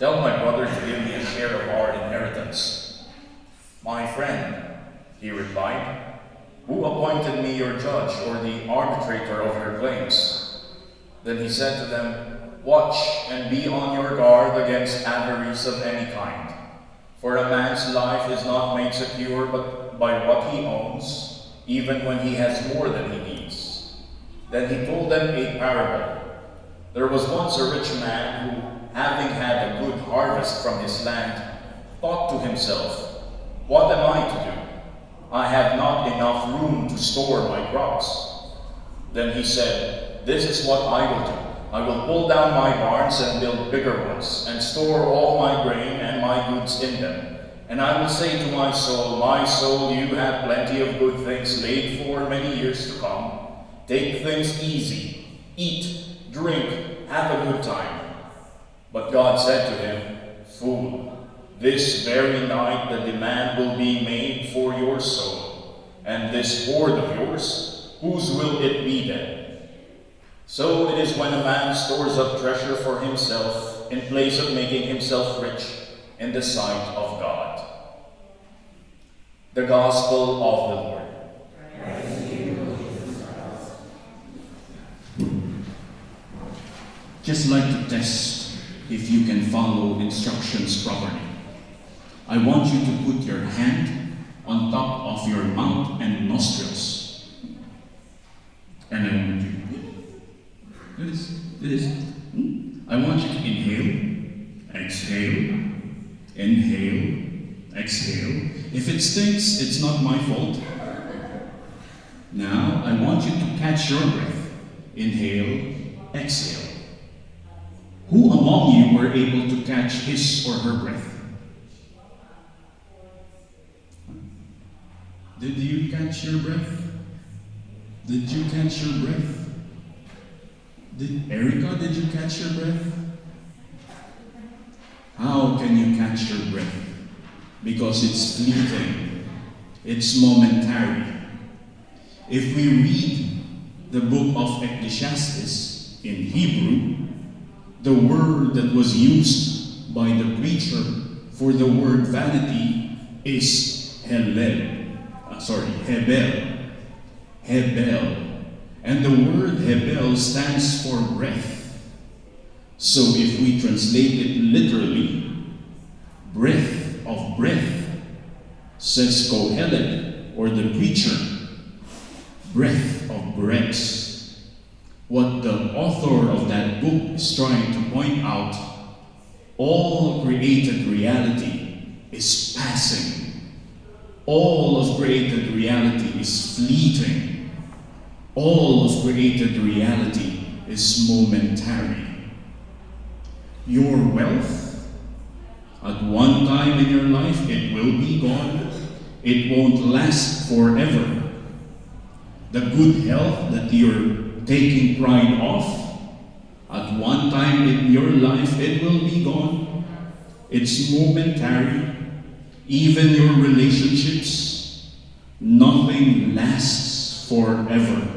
Tell my brother to give me a share of our inheritance." "My friend," he replied, "who appointed me your judge or the arbitrator of your claims?" Then he said to them, "Watch and be on your guard against avarice of any kind. For a man's life is not made secure but by what he owns, even when he has more than he needs." Then he told them a parable. "There was once a rich man who, having had a good harvest from his land, thought to himself, 'What am I to do? I have not enough room to store my crops.' Then he said, 'This is what I will do. I will pull down my barns and build bigger ones, and store all my grain and my goods in them. And I will say to my soul, My soul, you have plenty of good things laid for many years to come. Take things easy, eat, drink, have a good time.' But God said to him, 'Fool, this very night the demand will be made for your soul. And this hoard of yours, whose will it be then?' So it is when a man stores up treasure for himself in place of making himself rich in the sight of God." The Gospel of the Lord. Praise to you, Jesus Christ. Just like to test if you can follow instructions properly. I want you to put your hand on top of your mouth and nostrils. And I want you to do this. I want you to inhale, exhale, inhale, exhale. If it stinks, it's not my fault. Now, I want you to catch your breath. Inhale, exhale. Who among you were able to catch his or her breath? Did you catch your breath? Did you catch your breath? Erica, did you catch your breath? How can you catch your breath? Because it's fleeting. It's momentary. If we read the book of Ecclesiastes in Hebrew, the word that was used by the preacher for the word vanity is Hebel. Hebel. And the word Hebel stands for breath. So if we translate it literally, breath of breath, says Kohelet, or the preacher, breath of breaths. What the author of that book is trying to point out, all created reality is passing. All of created reality is fleeting. All of created reality is momentary. Your wealth, at one time in your life, it will be gone. It won't last forever. The good health that you're taking pride of, at one time in your life, it will be gone. It's momentary. Even your relationships, nothing lasts forever.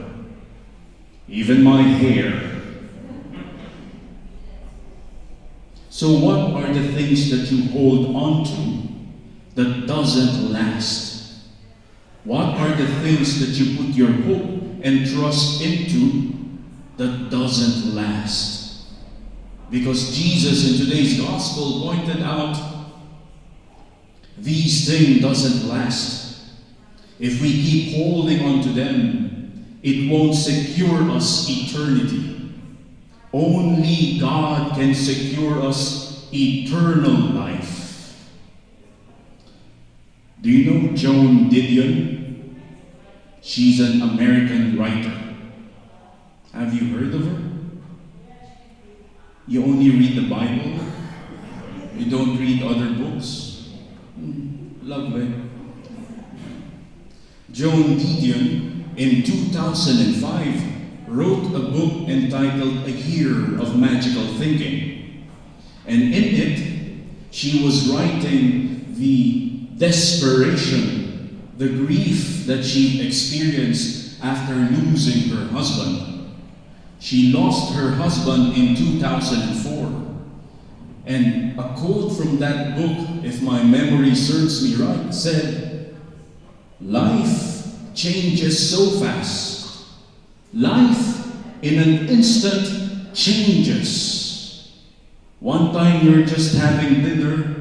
Even my hair. So what are the things that you hold on to that doesn't last? What are the things that you put your hope and trust into that doesn't last? Because Jesus in today's gospel pointed out, these things doesn't last. If we keep holding on to them, it won't secure us eternity. Only God can secure us eternal life. Do you know Joan Didion? She's an American writer. Have you heard of her? You only read the Bible? You don't read other books? Lovely. Joan Didion, in 2005, wrote a book entitled A Year of Magical Thinking. And in it, she was writing the desperation, the grief that she experienced after losing her husband. She lost her husband in 2004. And a quote from that book, if my memory serves me right, said, "Life changes so fast. Life in an instant changes. One time you're just having dinner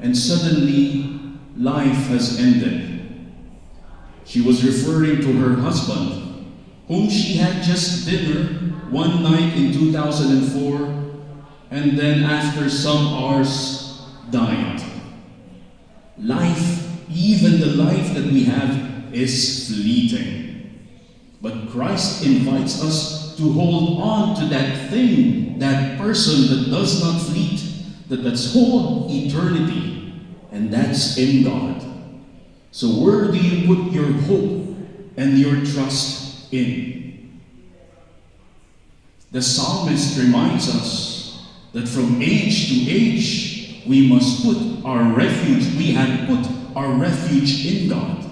and suddenly life has ended." She was referring to her husband, whom she had just dinner one night in 2004, and then after some hours died. Life, even the life that we have, is fleeting. But Christ invites us to hold on to that thing, that person that does not fleet, that's whole eternity, and that's in God. So where do you put your hope and your trust in? The psalmist reminds us that from age to age, we must put our refuge, we have put our refuge in God.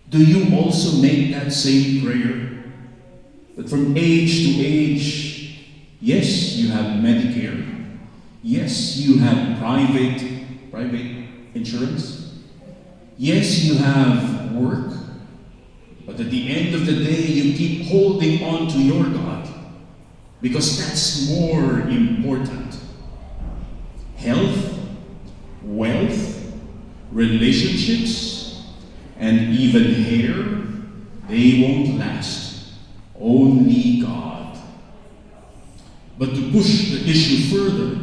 Do you also make that same prayer? That from age to age, yes, you have Medicare. Yes, you have private insurance. Yes, you have work. But at the end of the day, you keep holding on to your God, because that's more important. Health, wealth, relationships, and even hair, they won't last. Only God. But to push the issue further,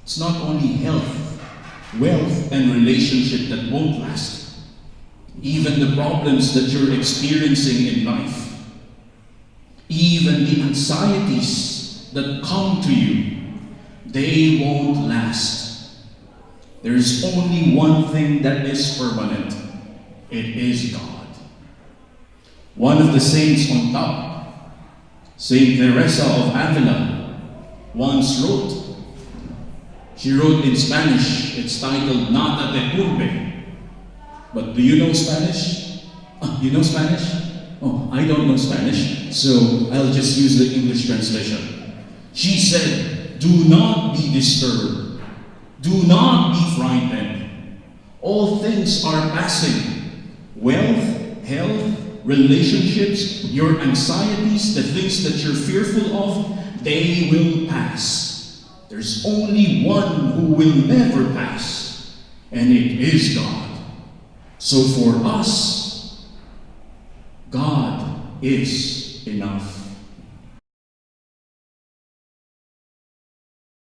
it's not only health, wealth, and relationship that won't last. Even the problems that you're experiencing in life, even the anxieties that come to you, they won't last. There's only one thing that is permanent. It is God. One of the saints on top, Saint Teresa of Avila, once wrote. She wrote in Spanish. It's titled Nada de Urbe. But do you know Spanish? You know Spanish? Oh, I don't know Spanish, so I'll just use the English translation. She said, "Do not be disturbed. Do not be frightened. All things are passing. Wealth, health, relationships, your anxieties, the things that you're fearful of, they will pass. There's only one who will never pass, and it is God." So for us, God is enough.